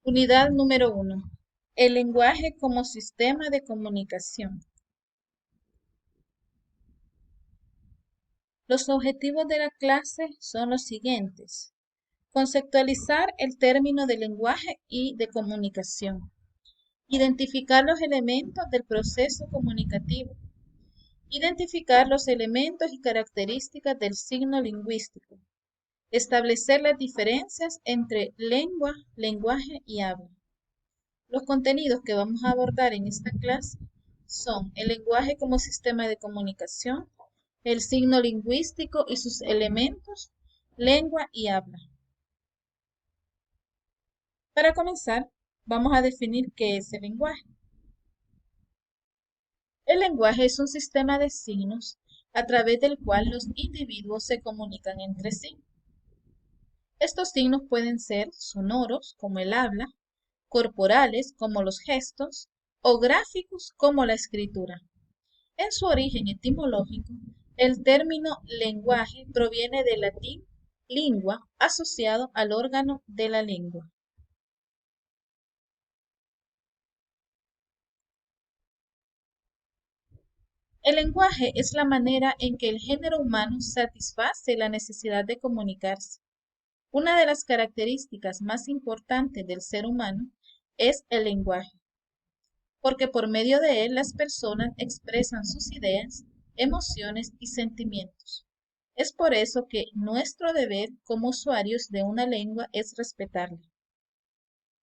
Unidad número 1. El lenguaje como sistema de comunicación. Los objetivos de la clase son los siguientes. Conceptualizar el término de lenguaje y de comunicación. Identificar los elementos del proceso comunicativo. Identificar los elementos y características del signo lingüístico. Establecer las diferencias entre lengua, lenguaje y habla. Los contenidos que vamos a abordar en esta clase son el lenguaje como sistema de comunicación, el signo lingüístico y sus elementos, lengua y habla. Para comenzar, vamos a definir qué es el lenguaje. El lenguaje es un sistema de signos a través del cual los individuos se comunican entre sí. Estos signos pueden ser sonoros, como el habla, corporales, como los gestos, o gráficos, como la escritura. En su origen etimológico, el término lenguaje proviene del latín lingua, asociado al órgano de la lengua. El lenguaje es la manera en que el género humano satisface la necesidad de comunicarse. Una de las características más importantes del ser humano es el lenguaje, porque por medio de él las personas expresan sus ideas, emociones y sentimientos. Es por eso que nuestro deber como usuarios de una lengua es respetarla.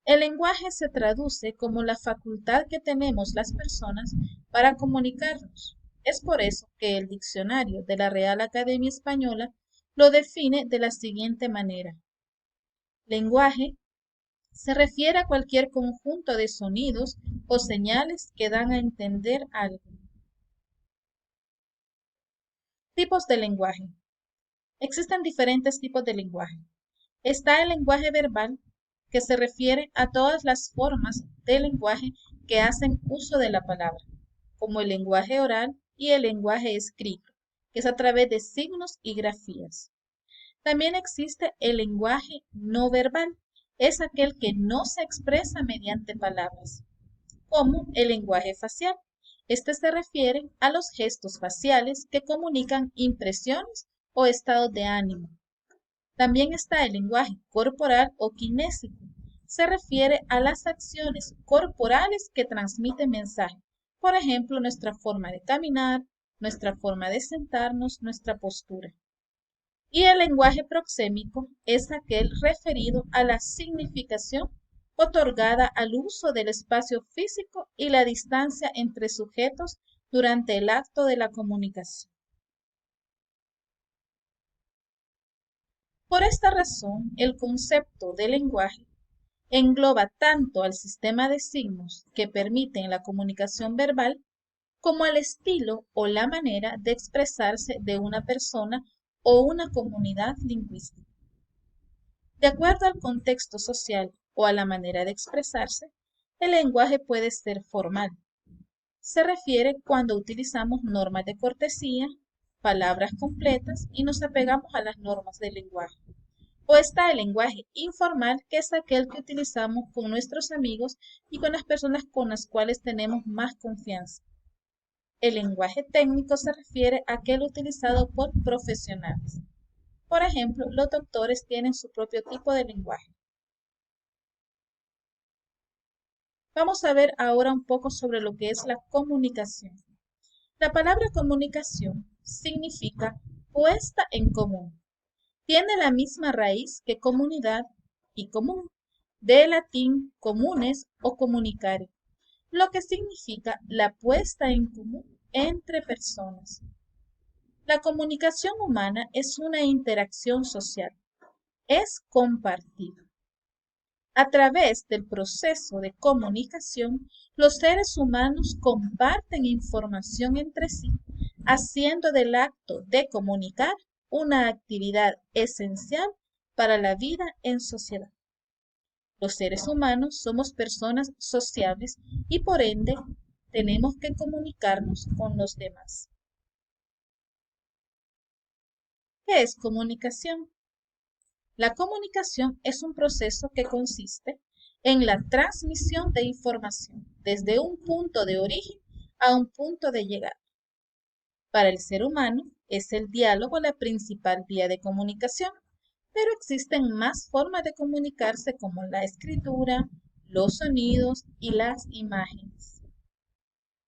El lenguaje se traduce como la facultad que tenemos las personas para comunicarnos. Es por eso que el diccionario de la Real Academia Española lo define de la siguiente manera. Lenguaje se refiere a cualquier conjunto de sonidos o señales que dan a entender algo. Tipos de lenguaje. Existen diferentes tipos de lenguaje. Está el lenguaje verbal, que se refiere a todas las formas de lenguaje que hacen uso de la palabra, como el lenguaje oral y el lenguaje escrito, que es a través de signos y grafías. También existe el lenguaje no verbal, es aquel que no se expresa mediante palabras, como el lenguaje facial. Este se refiere a los gestos faciales que comunican impresiones o estados de ánimo. También está el lenguaje corporal o kinésico. Se refiere a las acciones corporales que transmiten mensajes. Por ejemplo, nuestra forma de caminar, nuestra forma de sentarnos, nuestra postura. Y el lenguaje proxémico es aquel referido a la significación otorgada al uso del espacio físico y la distancia entre sujetos durante el acto de la comunicación. Por esta razón, el concepto de lenguaje engloba tanto al sistema de signos que permiten la comunicación verbal como al estilo o la manera de expresarse de una persona o una comunidad lingüística. De acuerdo al contexto social o a la manera de expresarse, el lenguaje puede ser formal. Se refiere cuando utilizamos normas de cortesía, palabras completas y nos apegamos a las normas del lenguaje. O está el lenguaje informal, que es aquel que utilizamos con nuestros amigos y con las personas con las cuales tenemos más confianza. El lenguaje técnico se refiere a aquel utilizado por profesionales. Por ejemplo, los doctores tienen su propio tipo de lenguaje. Vamos a ver ahora un poco sobre lo que es la comunicación. La palabra comunicación significa puesta en común. Tiene la misma raíz que comunidad y común, de latín comunes o comunicare, lo que significa la puesta en común entre personas. La comunicación humana es una interacción social, es compartir. A través del proceso de comunicación, los seres humanos comparten información entre sí, haciendo del acto de comunicar una actividad esencial para la vida en sociedad. Los seres humanos somos personas sociables y por ende tenemos que comunicarnos con los demás. ¿Qué es comunicación? La comunicación es un proceso que consiste en la transmisión de información desde un punto de origen a un punto de llegada. Para el ser humano es el diálogo la principal vía de comunicación, pero existen más formas de comunicarse como la escritura, los sonidos y las imágenes.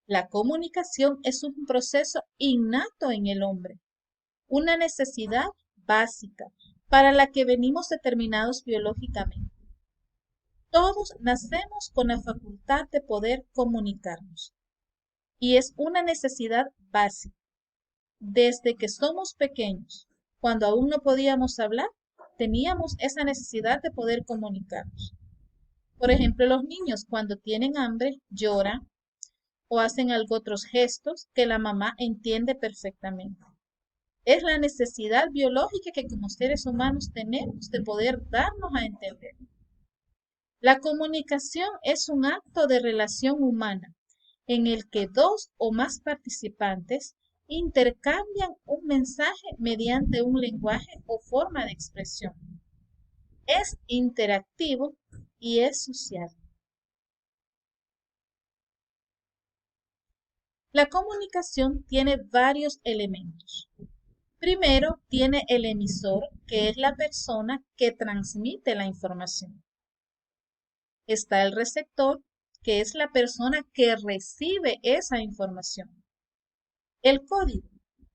La comunicación es un proceso innato en el hombre, una necesidad básica para la que venimos determinados biológicamente. Todos nacemos con la facultad de poder comunicarnos y es una necesidad básica. Desde que somos pequeños, cuando aún no podíamos hablar, teníamos esa necesidad de poder comunicarnos. Por ejemplo, los niños cuando tienen hambre lloran o hacen otros gestos que la mamá entiende perfectamente. Es la necesidad biológica que como seres humanos tenemos de poder darnos a entender. La comunicación es un acto de relación humana en el que dos o más participantes intercambian un mensaje mediante un lenguaje o forma de expresión. Es interactivo y es social. La comunicación tiene varios elementos. Primero, tiene el emisor, que es la persona que transmite la información. Está el receptor, que es la persona que recibe esa información. El código.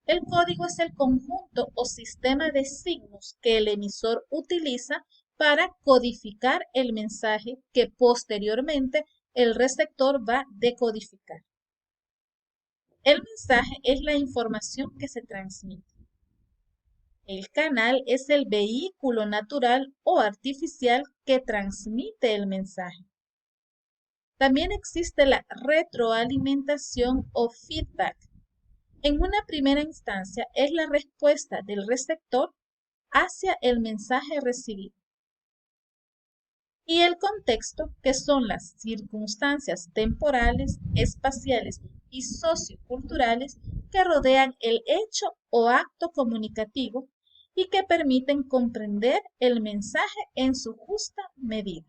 El código es el conjunto o sistema de signos que el emisor utiliza para codificar el mensaje que posteriormente el receptor va a decodificar. El mensaje es la información que se transmite. El canal es el vehículo natural o artificial que transmite el mensaje. También existe la retroalimentación o feedback. En una primera instancia es la respuesta del receptor hacia el mensaje recibido. Y el contexto, que son las circunstancias temporales, espaciales y socioculturales que rodean el hecho o acto comunicativo y que permiten comprender el mensaje en su justa medida.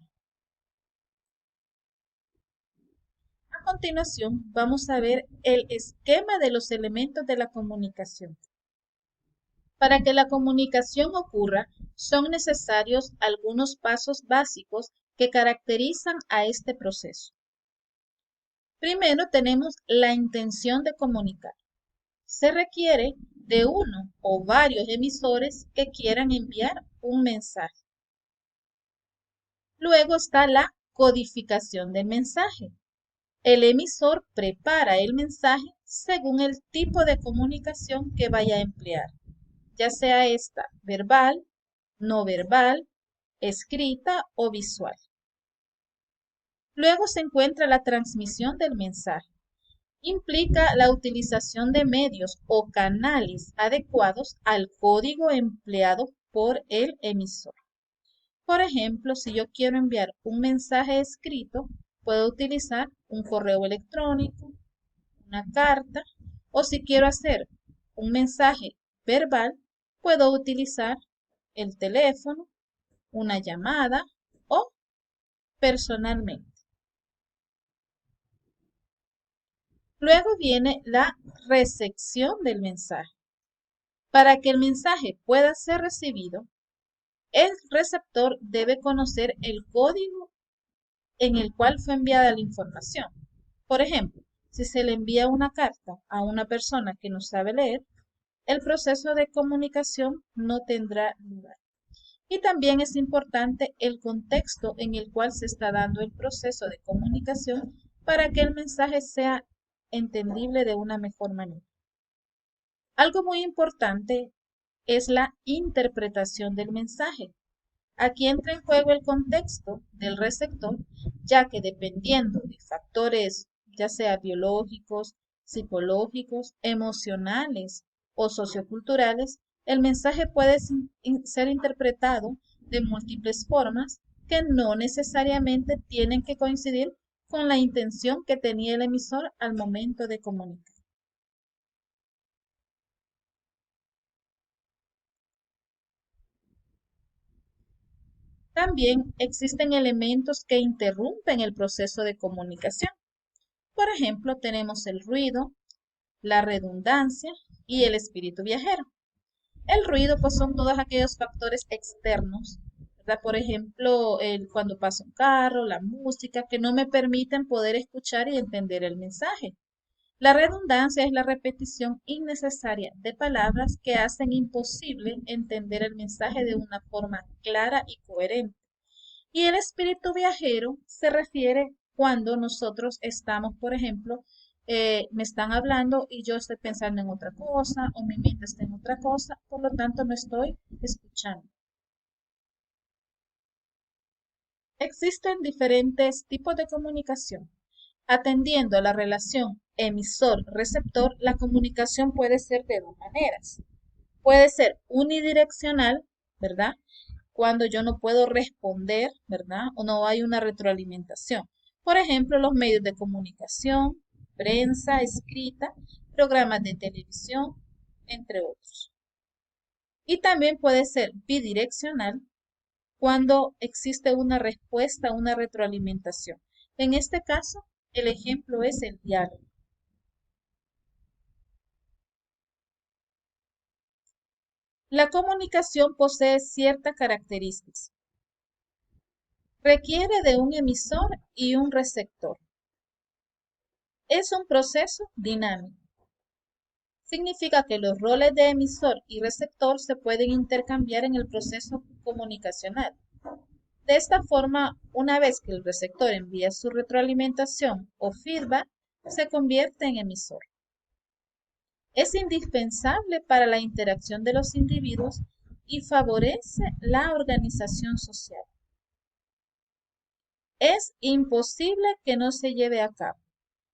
A continuación, vamos a ver el esquema de los elementos de la comunicación. Para que la comunicación ocurra, son necesarios algunos pasos básicos que caracterizan a este proceso. Primero tenemos la intención de comunicar. Se requiere de uno o varios emisores que quieran enviar un mensaje. Luego está la codificación del mensaje. El emisor prepara el mensaje según el tipo de comunicación que vaya a emplear, ya sea esta verbal, no verbal, escrita o visual. Luego se encuentra la transmisión del mensaje. Implica la utilización de medios o canales adecuados al código empleado por el emisor. Por ejemplo, si yo quiero enviar un mensaje escrito, puedo utilizar un correo electrónico, una carta, o si quiero hacer un mensaje verbal, puedo utilizar el teléfono, una llamada o personalmente. Luego viene la recepción del mensaje. Para que el mensaje pueda ser recibido, el receptor debe conocer el código en el cual fue enviada la información. Por ejemplo, si se le envía una carta a una persona que no sabe leer, el proceso de comunicación no tendrá lugar. Y también es importante el contexto en el cual se está dando el proceso de comunicación para que el mensaje sea entendible de una mejor manera. Algo muy importante es la interpretación del mensaje. Aquí entra en juego el contexto del receptor, ya que dependiendo de factores, ya sea biológicos, psicológicos, emocionales o socioculturales, el mensaje puede ser interpretado de múltiples formas que no necesariamente tienen que coincidir con la intención que tenía el emisor al momento de comunicar. También existen elementos que interrumpen el proceso de comunicación. Por ejemplo, tenemos el ruido, la redundancia y el espíritu viajero. El ruido, pues son todos aquellos factores externos, ¿verdad? Por ejemplo, cuando pasa un carro, la música, que no me permiten poder escuchar y entender el mensaje. La redundancia es la repetición innecesaria de palabras que hacen imposible entender el mensaje de una forma clara y coherente. Y el espíritu viajero se refiere cuando nosotros estamos, por ejemplo, me están hablando y yo estoy pensando en otra cosa o mi mente está en otra cosa, por lo tanto no estoy escuchando. Existen diferentes tipos de comunicación. Atendiendo a la relación emisor-receptor, la comunicación puede ser de dos maneras. Puede ser unidireccional, ¿verdad? Cuando yo no puedo responder, ¿verdad? O no hay una retroalimentación. Por ejemplo, los medios de comunicación, prensa, escrita, programas de televisión, entre otros. Y también puede ser bidireccional cuando existe una respuesta, una retroalimentación. En este caso, el ejemplo es el diálogo. La comunicación posee ciertas características. Requiere de un emisor y un receptor. Es un proceso dinámico. Significa que los roles de emisor y receptor se pueden intercambiar en el proceso comunicacional. De esta forma, una vez que el receptor envía su retroalimentación o feedback, se convierte en emisor. Es indispensable para la interacción de los individuos y favorece la organización social. Es imposible que no se lleve a cabo.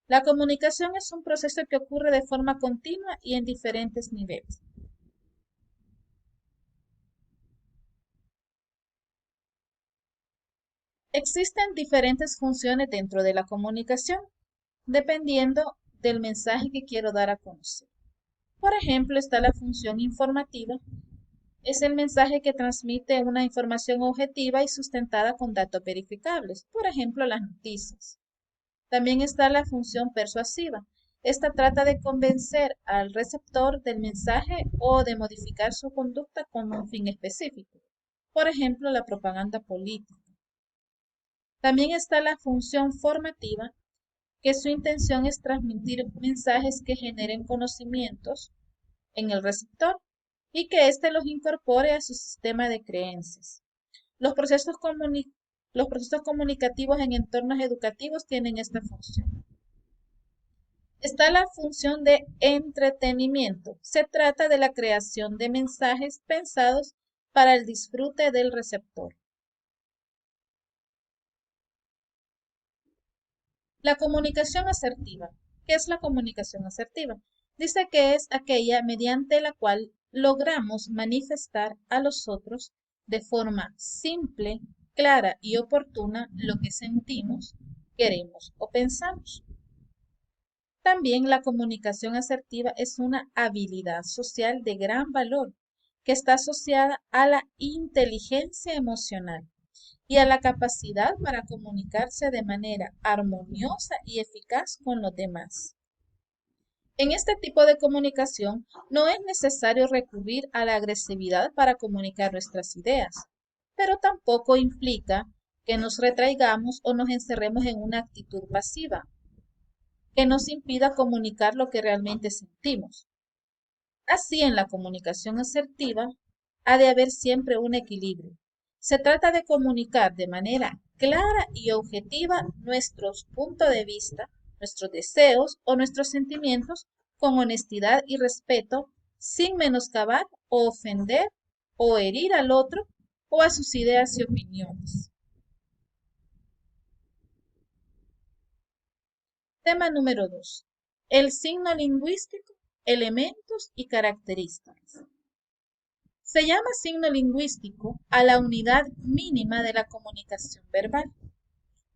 La comunicación es un proceso que ocurre de forma continua y en diferentes niveles. Existen diferentes funciones dentro de la comunicación, dependiendo del mensaje que quiero dar a conocer. Por ejemplo, está la función informativa. Es el mensaje que transmite una información objetiva y sustentada con datos verificables, por ejemplo, las noticias. También está la función persuasiva. Esta trata de convencer al receptor del mensaje o de modificar su conducta con un fin específico. Por ejemplo, la propaganda política. También está la función formativa, que su intención es transmitir mensajes que generen conocimientos en el receptor y que éste los incorpore a su sistema de creencias. Los procesos, los procesos comunicativos en entornos educativos tienen esta función. Está la función de entretenimiento. Se trata de la creación de mensajes pensados para el disfrute del receptor. La comunicación asertiva. ¿Qué es la comunicación asertiva? Dice que es aquella mediante la cual logramos manifestar a los otros de forma simple, clara y oportuna lo que sentimos, queremos o pensamos. También la comunicación asertiva es una habilidad social de gran valor que está asociada a la inteligencia emocional y a la capacidad para comunicarse de manera armoniosa y eficaz con los demás. En este tipo de comunicación no es necesario recurrir a la agresividad para comunicar nuestras ideas, pero tampoco implica que nos retraigamos o nos encerremos en una actitud pasiva que nos impida comunicar lo que realmente sentimos. Así, en la comunicación asertiva, ha de haber siempre un equilibrio. Se trata de comunicar de manera clara y objetiva nuestros puntos de vista, nuestros deseos o nuestros sentimientos con honestidad y respeto, sin menoscabar o ofender o herir al otro o a sus ideas y opiniones. Tema número 2. El signo lingüístico, elementos y características. Se llama signo lingüístico a la unidad mínima de la comunicación verbal.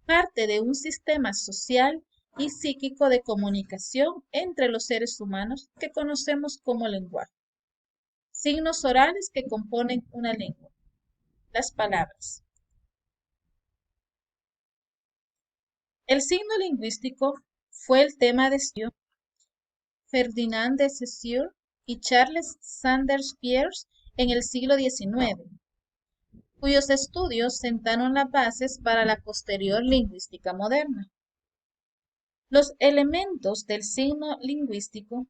Parte de un sistema social y psíquico de comunicación entre los seres humanos que conocemos como lenguaje. Signos orales que componen una lengua. Las palabras. El signo lingüístico fue el tema de estudio Ferdinand de Saussure y Charles Sanders Peirce en el siglo XIX, cuyos estudios sentaron las bases para la posterior lingüística moderna. Los elementos del signo lingüístico,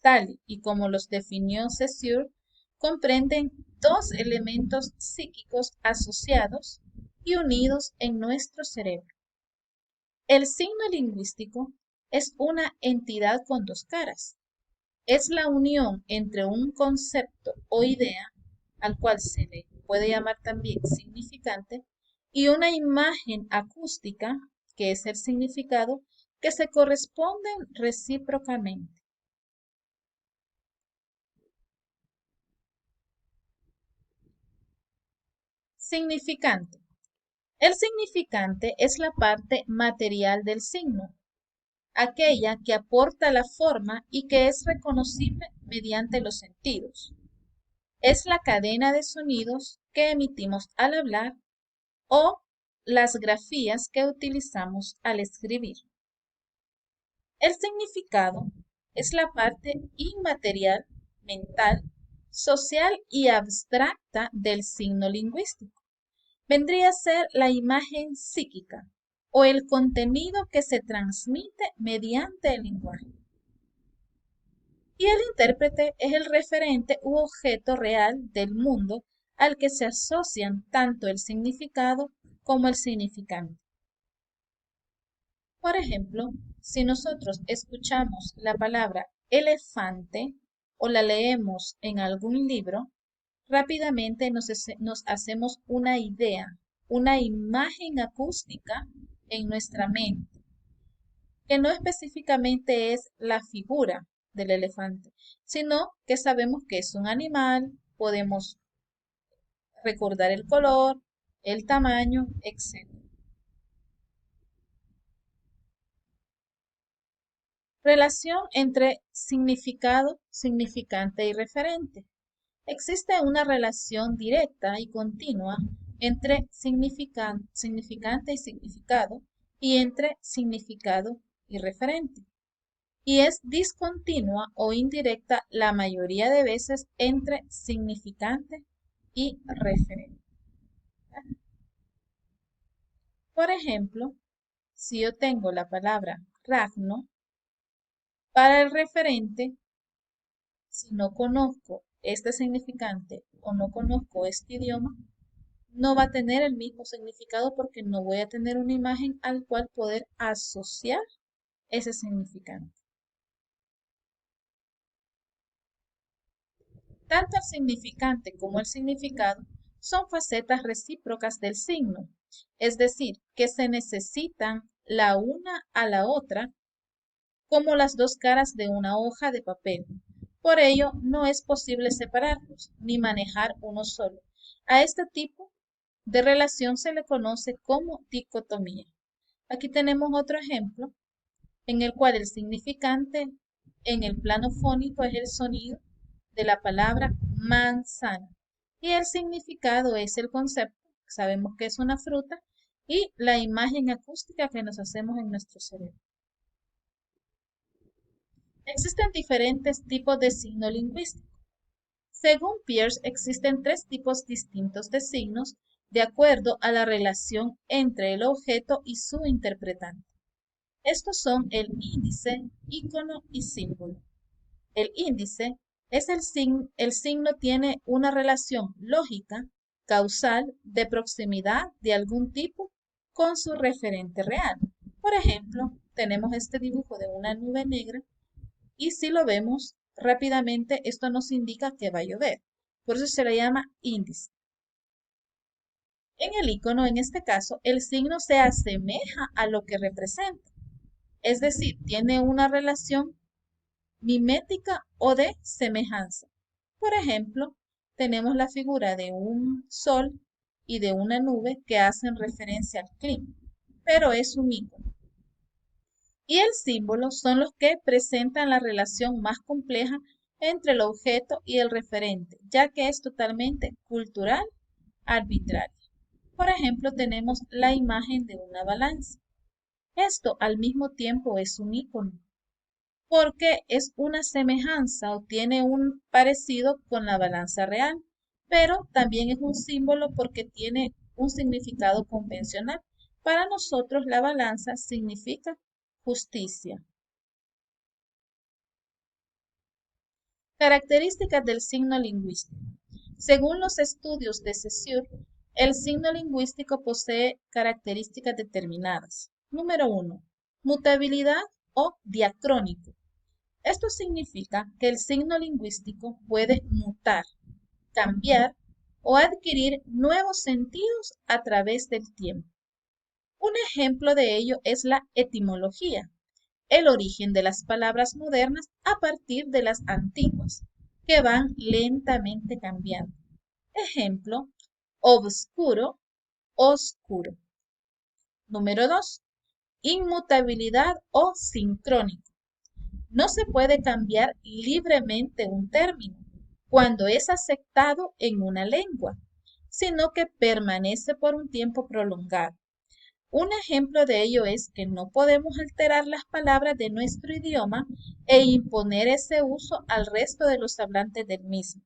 tal y como los definió Saussure, comprenden dos elementos psíquicos asociados y unidos en nuestro cerebro. El signo lingüístico es una entidad con dos caras. Es la unión entre un concepto o idea, al cual se le puede llamar también significante, y una imagen acústica, que es el significado, que se corresponden recíprocamente. Significante. El significante es la parte material del signo, aquella que aporta la forma y que es reconocible mediante los sentidos. Es la cadena de sonidos que emitimos al hablar o las grafías que utilizamos al escribir. El significado es la parte inmaterial, mental, social y abstracta del signo lingüístico. Vendría a ser la imagen psíquica o el contenido que se transmite mediante el lenguaje. Y el intérprete es el referente u objeto real del mundo al que se asocian tanto el significado como el significante. Por ejemplo, si nosotros escuchamos la palabra elefante o la leemos en algún libro, rápidamente nos hacemos una idea, una imagen acústica en nuestra mente, que no específicamente es la figura del elefante, sino que sabemos que es un animal, podemos recordar el color, el tamaño, etc. Relación entre significado, significante y referente. Existe una relación directa y continua entre significante y significado y entre significado y referente. Y es discontinua o indirecta la mayoría de veces entre significante y referente. Por ejemplo, si yo tengo la palabra ragno, para el referente, si no conozco este significante o no conozco este idioma, no va a tener el mismo significado porque no voy a tener una imagen al cual poder asociar ese significante. Tanto el significante como el significado son facetas recíprocas del signo, es decir, que se necesitan la una a la otra como las dos caras de una hoja de papel. Por ello, no es posible separarlos ni manejar uno solo. A este tipo de relación se le conoce como dicotomía. Aquí tenemos otro ejemplo en el cual el significante en el plano fónico es el sonido de la palabra manzana y el significado es el concepto, sabemos que es una fruta, y la imagen acústica que nos hacemos en nuestro cerebro. Existen diferentes tipos de signo lingüístico. Según Peirce, existen tres tipos distintos de signos de acuerdo a la relación entre el objeto y su interpretante. Estos son el índice, icono y símbolo. El índice es el signo tiene una relación lógica, causal, de proximidad de algún tipo con su referente real. Por ejemplo, tenemos este dibujo de una nube negra y si lo vemos rápidamente, esto nos indica que va a llover. Por eso se le llama índice. En el icono, en este caso, el signo se asemeja a lo que representa. Es decir, tiene una relación mimética o de semejanza. Por ejemplo, tenemos la figura de un sol y de una nube que hacen referencia al clima, pero es un icono. Y el símbolo son los que presentan la relación más compleja entre el objeto y el referente, ya que es totalmente cultural, arbitraria. Por ejemplo, tenemos la imagen de una balanza. Esto al mismo tiempo es un icono, porque es una semejanza o tiene un parecido con la balanza real, pero también es un símbolo porque tiene un significado convencional. Para nosotros la balanza significa justicia. Características del signo lingüístico. Según los estudios de Saussure, el signo lingüístico posee características determinadas. Número 1. Mutabilidad o diacrónico. Esto significa que el signo lingüístico puede mutar, cambiar o adquirir nuevos sentidos a través del tiempo. Un ejemplo de ello es la etimología, el origen de las palabras modernas a partir de las antiguas, que van lentamente cambiando. Ejemplo, obscuro, oscuro. Número 2. Inmutabilidad o sincrónico. No se puede cambiar libremente un término cuando es aceptado en una lengua, sino que permanece por un tiempo prolongado. Un ejemplo de ello es que no podemos alterar las palabras de nuestro idioma e imponer ese uso al resto de los hablantes del mismo.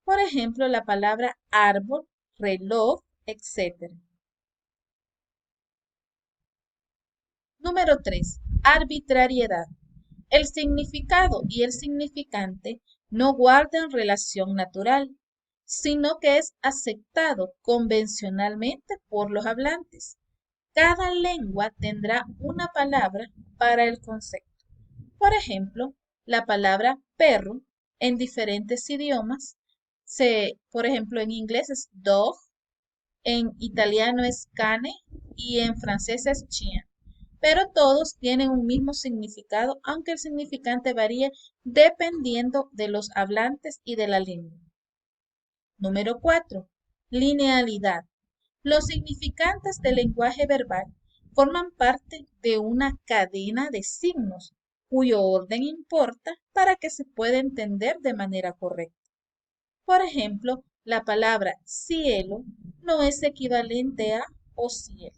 Por ejemplo, la palabra árbol, reloj, etc. Número 3. Arbitrariedad. El significado y el significante no guardan relación natural, sino que es aceptado convencionalmente por los hablantes. Cada lengua tendrá una palabra para el concepto. Por ejemplo, la palabra perro en diferentes idiomas, por ejemplo, en inglés es dog, en italiano es cane y en francés es chien. Pero todos tienen un mismo significado, aunque el significante varíe dependiendo de los hablantes y de la lengua. Número 4. Linealidad. Los significantes del lenguaje verbal forman parte de una cadena de signos cuyo orden importa para que se pueda entender de manera correcta. Por ejemplo, la palabra cielo no es equivalente a o cielo.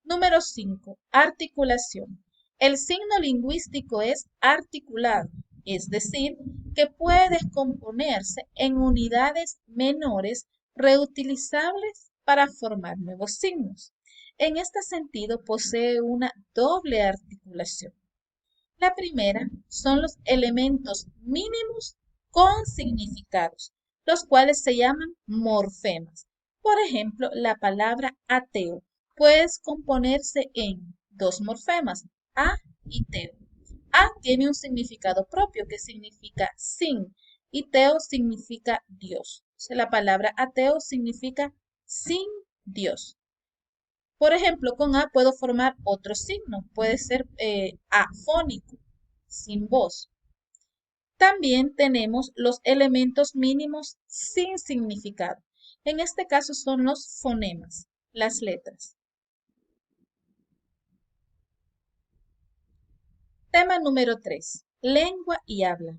Número 5. Articulación. El signo lingüístico es articulado, es decir, que puede descomponerse en unidades menores reutilizables para formar nuevos signos. En este sentido, posee una doble articulación. La primera son los elementos mínimos con significados, los cuales se llaman morfemas. Por ejemplo, la palabra ateo puede componerse en dos morfemas, a y teo. A tiene un significado propio que significa sin y teo significa Dios. O sea, la palabra ateo significa sin Dios. Por ejemplo, con A puedo formar otro signo, puede ser afónico, sin voz. También tenemos los elementos mínimos sin significado. En este caso son los fonemas, las letras. Tema número 3. Lengua y habla.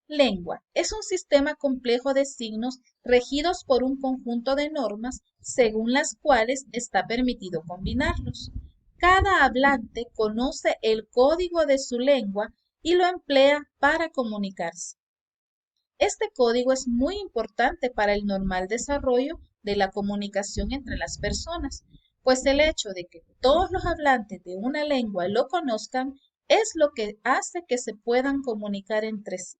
Lengua es un sistema complejo de signos regidos por un conjunto de normas según las cuales está permitido combinarlos. Cada hablante conoce el código de su lengua y lo emplea para comunicarse. Este código es muy importante para el normal desarrollo de la comunicación entre las personas, pues el hecho de que todos los hablantes de una lengua lo conozcan es lo que hace que se puedan comunicar entre sí.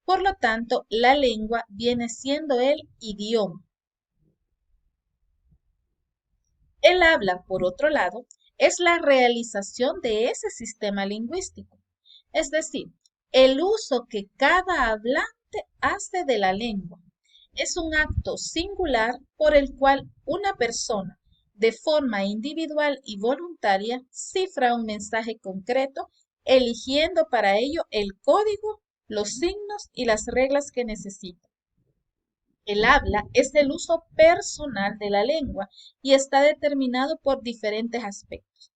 Por lo tanto, la lengua viene siendo el idioma. El habla, por otro lado, es la realización de ese sistema lingüístico, es decir, el uso que cada hablante hace de la lengua. Es un acto singular por el cual una persona, de forma individual y voluntaria, cifra un mensaje concreto, eligiendo para ello el código, los signos y las reglas que necesita. El habla es el uso personal de la lengua y está determinado por diferentes aspectos,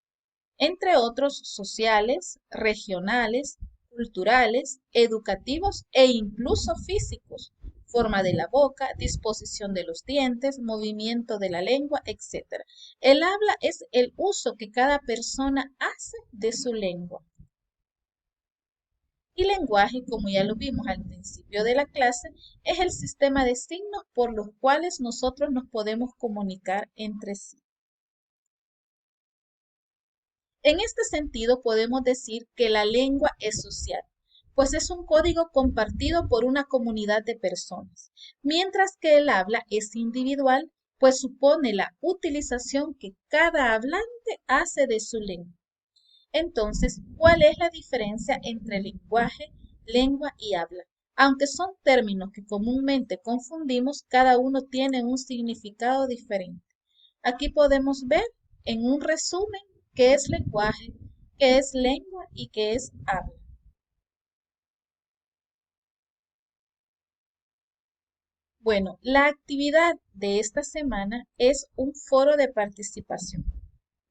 entre otros sociales, regionales, culturales, educativos e incluso físicos, forma de la boca, disposición de los dientes, movimiento de la lengua, etc. El habla es el uso que cada persona hace de su lengua. Y lenguaje, como ya lo vimos al principio de la clase, es el sistema de signos por los cuales nosotros nos podemos comunicar entre sí. En este sentido, podemos decir que la lengua es social, pues es un código compartido por una comunidad de personas, mientras que el habla es individual, pues supone la utilización que cada hablante hace de su lengua. Entonces, ¿cuál es la diferencia entre lenguaje, lengua y habla? Aunque son términos que comúnmente confundimos, cada uno tiene un significado diferente. Aquí podemos ver en un resumen qué es lenguaje, qué es lengua y qué es habla. Bueno, la actividad de esta semana es un foro de participación.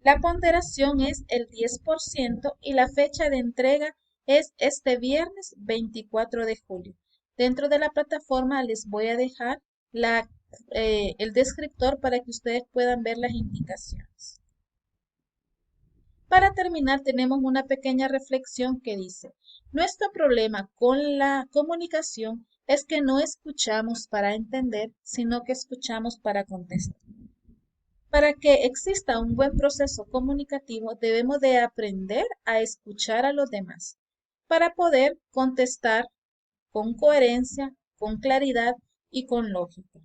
La ponderación es el 10% y la fecha de entrega es este viernes 24 de julio. Dentro de la plataforma les voy a dejar el descriptor para que ustedes puedan ver las indicaciones. Para terminar, tenemos una pequeña reflexión que dice, nuestro problema con la comunicación es que no escuchamos para entender, sino que escuchamos para contestar. Para que exista un buen proceso comunicativo, debemos de aprender a escuchar a los demás para poder contestar con coherencia, con claridad y con lógica.